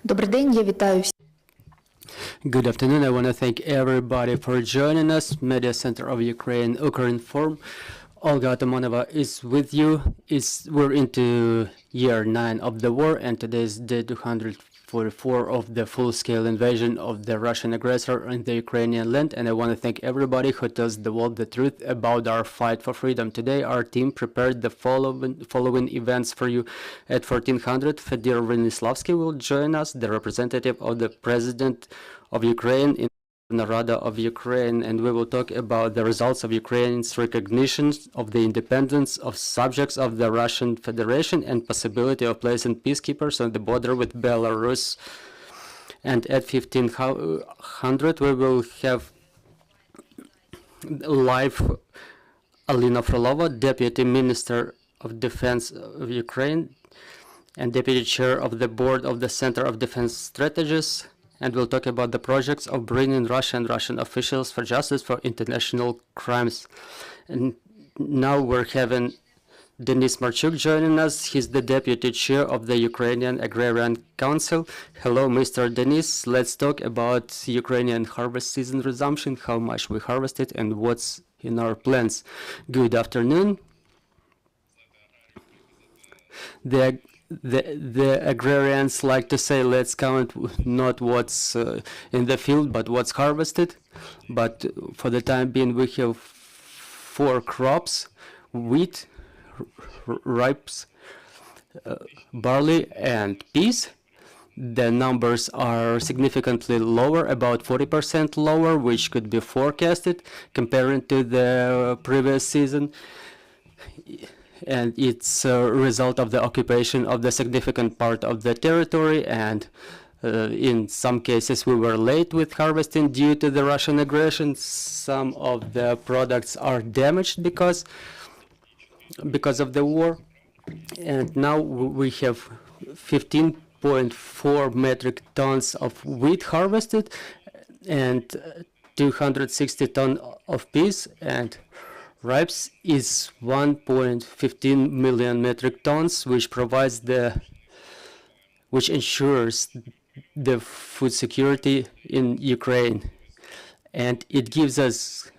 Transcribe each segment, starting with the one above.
Добрий день, я вітаю всіх. Good afternoon. I want to thank everybody for joining us. Media Center of Ukraine Forum. Olga Atamanova is with you. We're into year 9 of the war, and today is day 244 of the full-scale invasion of the Russian aggressor in the Ukrainian land. And I want to thank everybody who tells the world the truth about our fight for freedom. Today, our team prepared the following events for you. At 1400, Fedir Venislavsky will join us, the representative of the President of Ukraine in the Rada of Ukraine, and we will talk about the results of Ukraine's recognition of the independence of subjects of the Russian Federation and possibility of placing peacekeepers on the border with Belarus. And at 1500 we will have live Alina Frolova, Deputy Minister of Defense of Ukraine and Deputy Chair of the Board of the Center of Defense Strategies. And we'll talk about the projects of bringing Russia and Russian officials for justice for international crimes. And now we're having Denis Marchuk joining us. He's the Deputy Chair of the Ukrainian Agrarian Council. Hello, Mr. Denis. Let's talk about Ukrainian harvest season resumption, how much we harvested, and what's in our plans. Good afternoon. The agrarians like to say, let's count not what's in the field, but what's harvested. But for the time being, we have 4 crops: wheat, ripes, barley, and peas. The numbers are significantly lower, about 40% lower, which could be forecasted comparing to the previous season. And it's a result of the occupation of the significant part of the territory, and in some cases we were late with harvesting due to the Russian aggression. Some of the products are damaged because of the war, and now we have 15.4 metric tons of wheat harvested and 260 tons of peas, and ripes is 1.15 million metric tons, which ensures the food security in Ukraine, and it gives us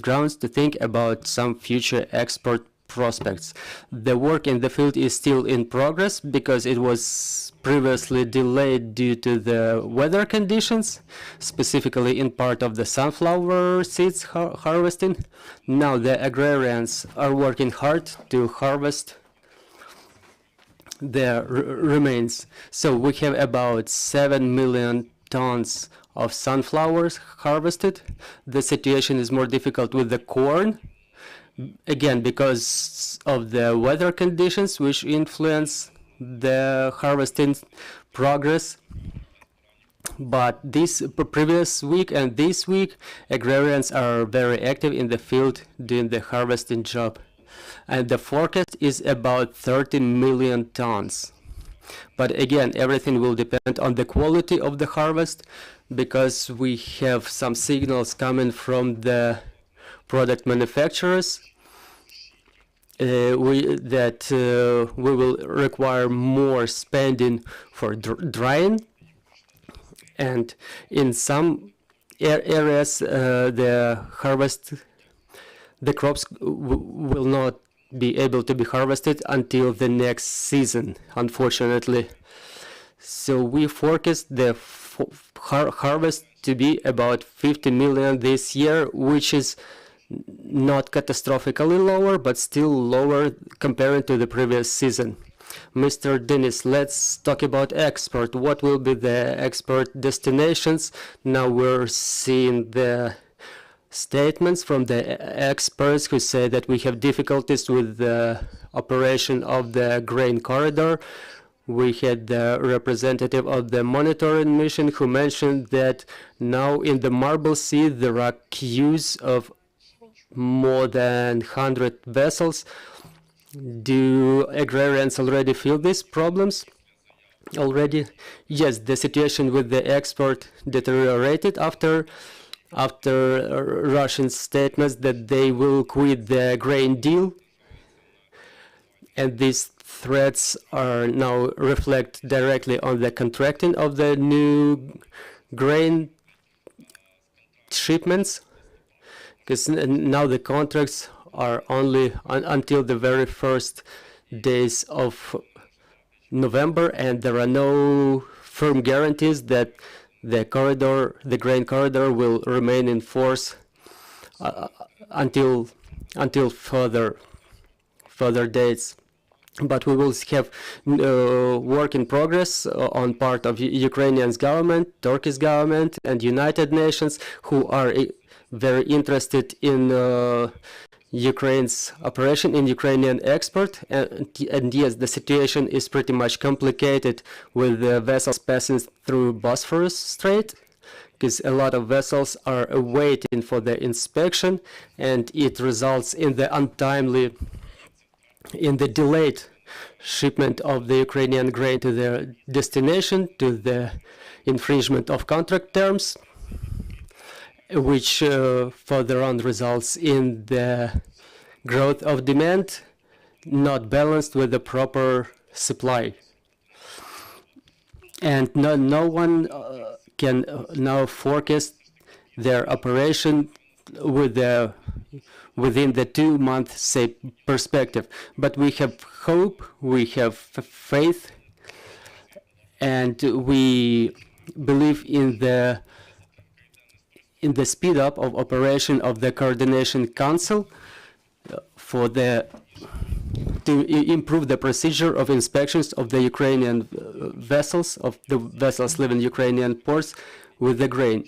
grounds to think about some future export prospects. The work in the field is still in progress because it was previously delayed due to the weather conditions, specifically in part of the sunflower seeds harvesting. Now the agrarians are working hard to harvest the remains. So we have about 7 million tons of sunflowers harvested. The situation is more difficult with the corn, again because of the weather conditions which influence the harvesting progress. But this previous week and this week, agrarians are very active in the field doing the harvesting job, and the forecast is about 30 million tons. But again, everything will depend on the quality of the harvest, because we have some signals coming from the product manufacturers we will require more spending for drying, and in some areas the crops will not be able to be harvested until the next season, unfortunately. So we forecast the harvest to be about 50 million this year, which is not catastrophically lower, but still lower compared to the previous season. Mr. Denis, let's talk about export. What will be the export destinations? Now we're seeing the statements from the experts who say that we have difficulties with the operation of the grain corridor. We had the representative of the monitoring mission who mentioned that now in the Marble Sea there are queues of more than 100 vessels. Do agrarians already feel these problems already? Yes, the situation with the export deteriorated after Russian statements that they will quit the grain deal, and this threats are now reflect directly on the contracting of the new grain shipments, because now the contracts are only until the very first days of November, and there are no firm guarantees that the grain corridor, will remain in force until further dates. But we will have work in progress on part of Ukrainian government, Turkish government, and United Nations, who are very interested in Ukraine's operation, in Ukrainian export. And yes, the situation is pretty much complicated with the vessels passing through Bosphorus Strait, because a lot of vessels are waiting for the inspection, and it results in the delayed shipment of the Ukrainian grain to their destination, to the infringement of contract terms, which further on results in the growth of demand not balanced with the proper supply. And no one can now forecast their operation within the 2-month, say, perspective. But we have hope, we have faith, and we believe in the speed up of operation of the Coordination Council to improve the procedure of inspections of the Ukrainian vessels, of the vessels living in Ukrainian ports with the grain.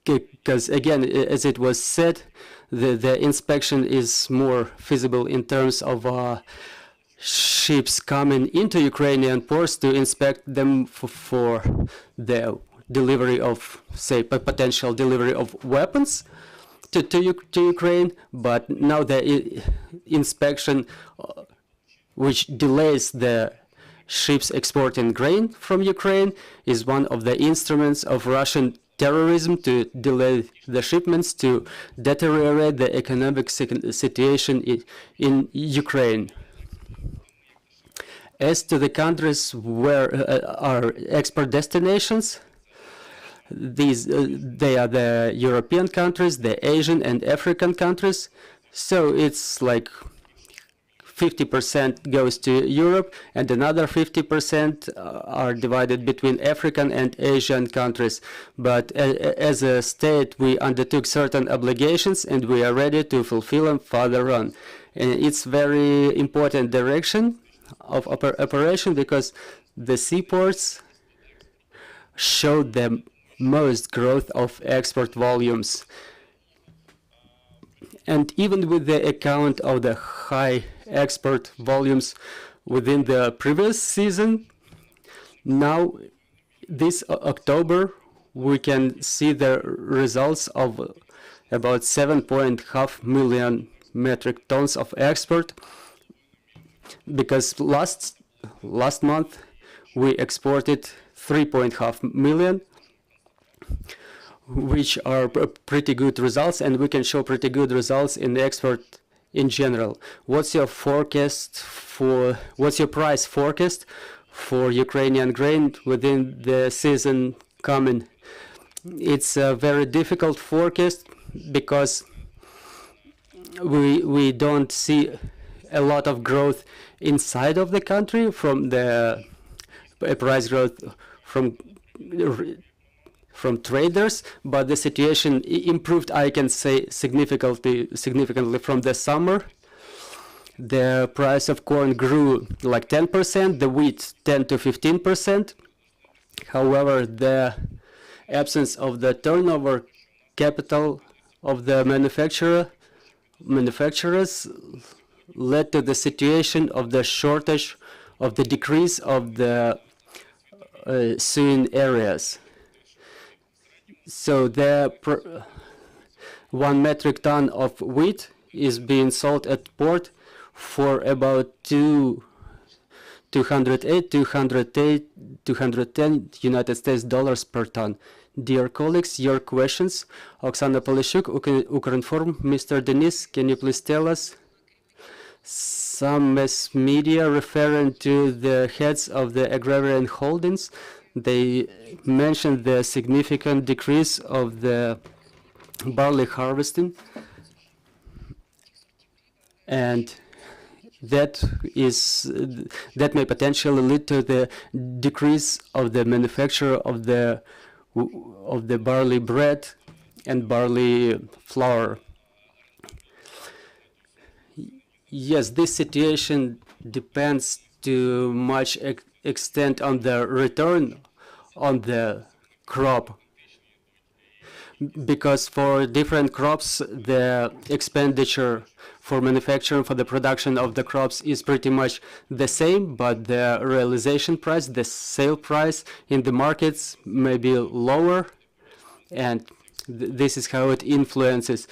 Because again, as it was said, the inspection is more feasible in terms of ships coming into Ukrainian ports to inspect them for the delivery of, say, potential delivery of weapons to Ukraine. But now the inspection, which delays the ships exporting grain from Ukraine, is one of the instruments of Russian terrorism to delay the shipments, to deteriorate the economic situation in Ukraine. As to the countries where are export destinations, they are the European countries, the Asian and African countries. So it's like 50% goes to Europe, and another 50% are divided between African and Asian countries. But as a state, we undertook certain obligations, and we are ready to fulfill them further on. And it's very important direction of operation, because the seaports showed the most growth of export volumes. And even with the account of the high export volumes within the previous season, now this October we can see the results of about 7.5 million metric tons of export, because last month we exported 3.5 million, which are pretty good results, and we can show pretty good results in the export in general. What's your price forecast for Ukrainian grain within the season coming? It's a very difficult forecast, because we don't see a lot of growth inside of the country from the price growth from traders, but the situation improved, I can say, significantly from the summer. The price of corn grew like 10%, the wheat 10 to 15%. However, the absence of the turnover capital of the manufacturers led to the situation of the shortage, of the decrease of the sowing areas. So the 1 metric ton of wheat is being sold at port for about 210 United States dollars per ton. Dear colleagues, your questions. Oksana Polishuk, Ukrinform. Mr. Denis, can you please tell us some mass media referring to the heads of the agrarian holdings, they mentioned the significant decrease of the barley harvesting, and that may potentially lead to the decrease of the manufacture of the barley bread and barley flour. Yes, this situation depends to much extent on the return on the crop, because for different crops the expenditure for manufacturing, for the production of the crops is pretty much the same, but the realization price, the sale price in the markets may be lower, and this is how it influences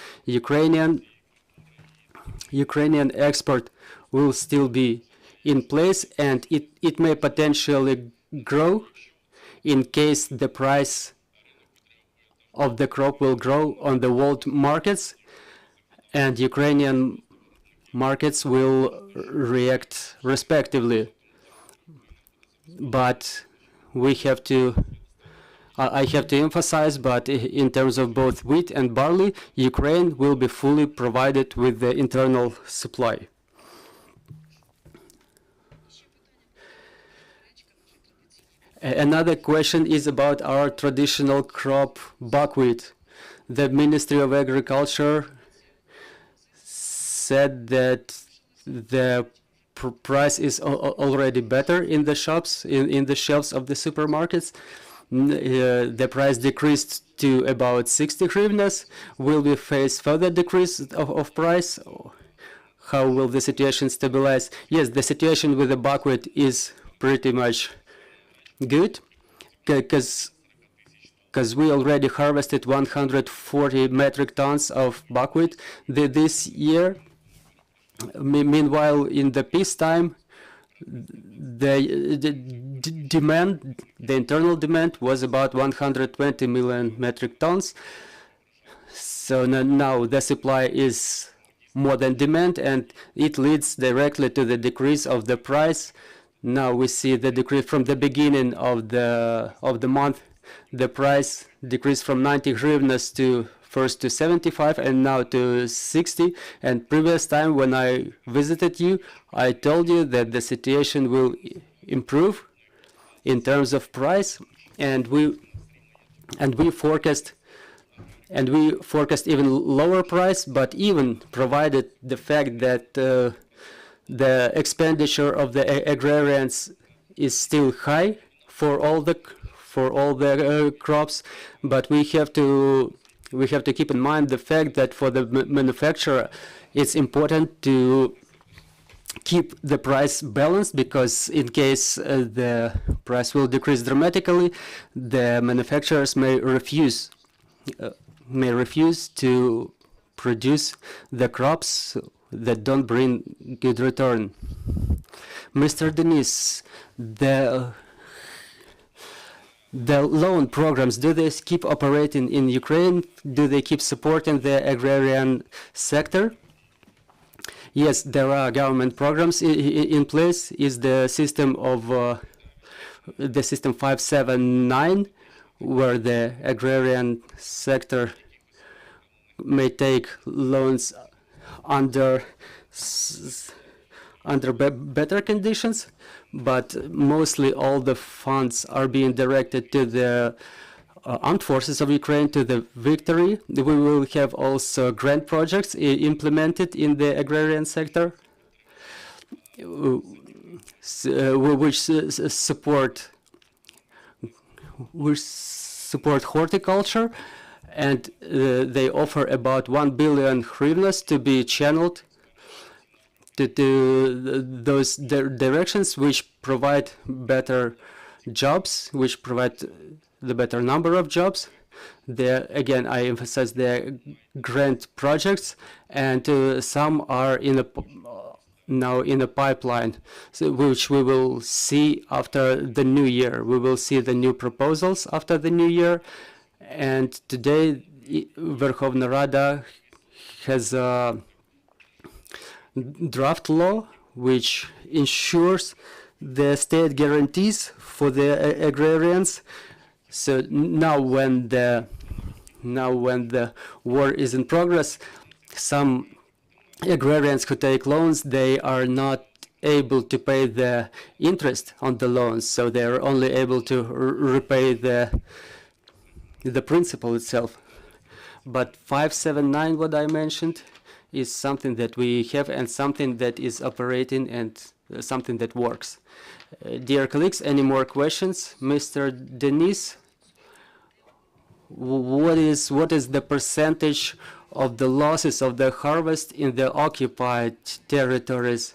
Ukrainian export will still be in place, and it may potentially grow in case the price of the crop will grow on the world markets, and Ukrainian markets will react respectively. But we have to I have to emphasize, but in terms of both wheat and barley, Ukraine will be fully provided with the internal supply. Another question is about our traditional crop, buckwheat. The Ministry of Agriculture said that the price is already better in the shops, in the shelves of the supermarkets. The price decreased to about 60 hryvnias. Will we face further decrease of price? How will the situation stabilize? Yes, the situation with the buckwheat is pretty much good, because we already harvested 140 metric tons of buckwheat this year. Meanwhile, in the peacetime, the demand, the internal demand was about 120 million metric tons. So now the supply is more than demand, and it leads directly to the decrease of the price. Now we see the decrease from the beginning of the month. The price decreased from 90 hryvnias to first to 75 and now to 60. And previous time when I visited you, I told you that the situation will improve in terms of price, and we forecast even lower price, but even provided the fact that the expenditure of the agrarians is still high for all the crops, but we have to keep in mind the fact that for the manufacturer it's important to keep the price balanced, because in case the price will decrease dramatically, the manufacturers may refuse to produce the crops that don't bring good return. Mr. Denis, the loan programs, do they keep operating in Ukraine? Do they keep supporting the agrarian sector? Yes, there are government programs in place. Is the system of the system 579, where the agrarian sector may take loans under better conditions, but mostly all the funds are being directed to the armed forces of Ukraine, to the victory. We will have also grant projects implemented in the agrarian sector, which support horticulture, and they offer about 1 billion hryvnias to be channeled to those directions which provide better jobs, which provide the better number of jobs. There again, I emphasize the grant projects, and some are now in a pipeline, so which we will see after the new year. We will see the new proposals after the new year, and today Verkhovna Rada has a draft law which ensures the state guarantees for the agrarians. So now when the war is in progress, some agrarians who take loans, they are not able to pay the interest on the loans, so they are only able to repay the principal itself. But 579, what I mentioned, is something that we have and something that is operating and something that works. Dear colleagues, any more questions? Mr. Denis, what is the percentage of the losses of the harvest in the occupied territories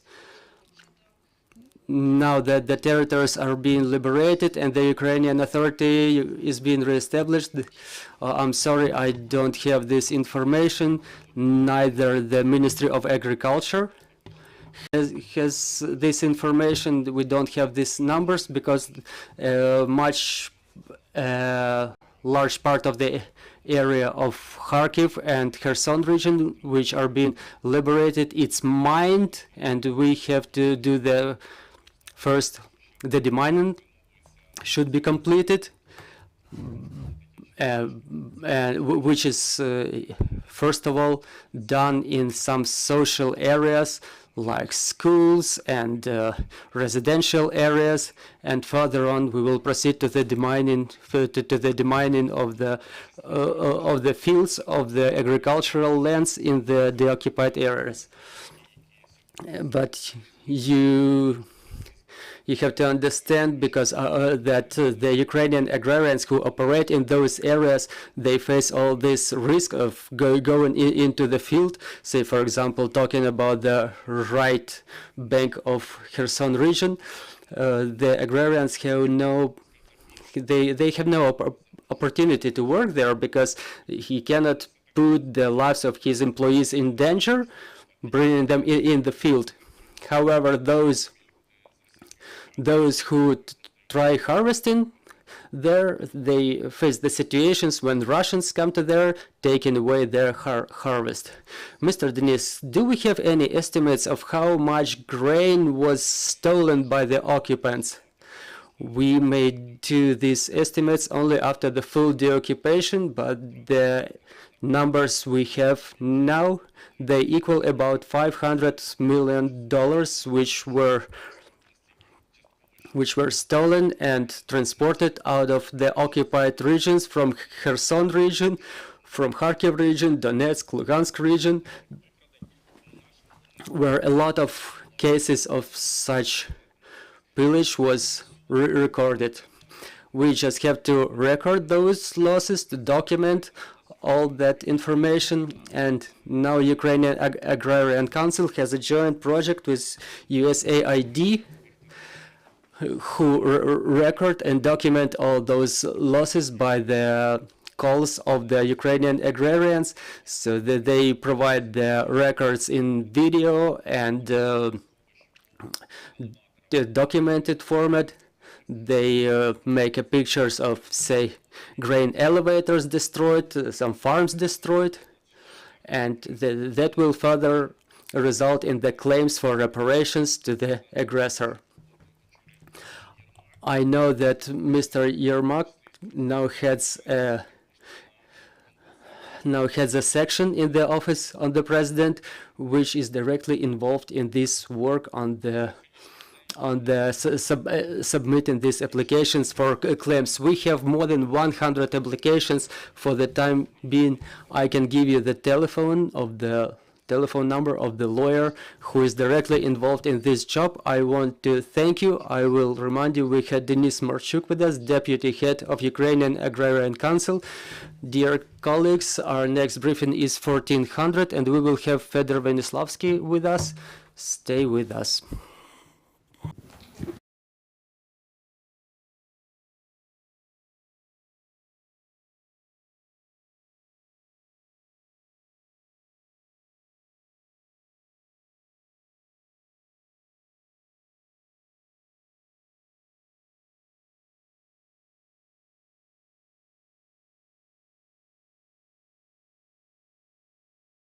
now that the territories are being liberated and the Ukrainian authority is being reestablished? I'm sorry, I don't have this information. Neither the Ministry of Agriculture has this information. We don't have these numbers because large part of the area of Kharkiv and Kherson region, which are being liberated, it's mined, and we have to do the demining should be completed, which is first of all done in some social areas like schools and residential areas, and further on we will proceed to the demining of the fields of the agricultural lands in the occupied areas. But you have to understand, because that the Ukrainian agrarians who operate in those areas, they face all this risk of going into the field. Say, for example, talking about the right bank of Kherson region, the agrarians have they have no opportunity to work there because he cannot put the lives of his employees in danger, bringing them in the field. However, those who try harvesting there, they face the situations when Russians come to there, taking away their harvest. Mr. Denis, do we have any estimates of how much grain was stolen by the occupants? We may do these estimates only after the full deoccupation, but the numbers we have now, they equal about $500 million, which were stolen and transported out of the occupied regions, from Kherson region, from Kharkiv region, Donetsk, Lugansk region, where a lot of cases of such pillage was recorded. We just have to record those losses, to document all that information, and now Ukrainian Agrarian Council has a joint project with USAID who record and document all those losses by the calls of the Ukrainian agrarians, so that they provide the records in video and the documented format. They make pictures of, say, grain elevators destroyed, some farms destroyed, and that will further result in the claims for reparations to the aggressor. I know that Mr. Yermak now heads a section in the office on the president, which is directly involved in this work on submitting these applications for claims. We have more than 100 applications for the time being. I can give you the telephone number of the lawyer who is directly involved in this job. I want to thank you. I will remind you, we had Denis Marchuk with us, Deputy Head of Ukrainian Agrarian Council. Dear colleagues, our next briefing is 1400, and we will have Fedor Venislavsky with us. Stay with us.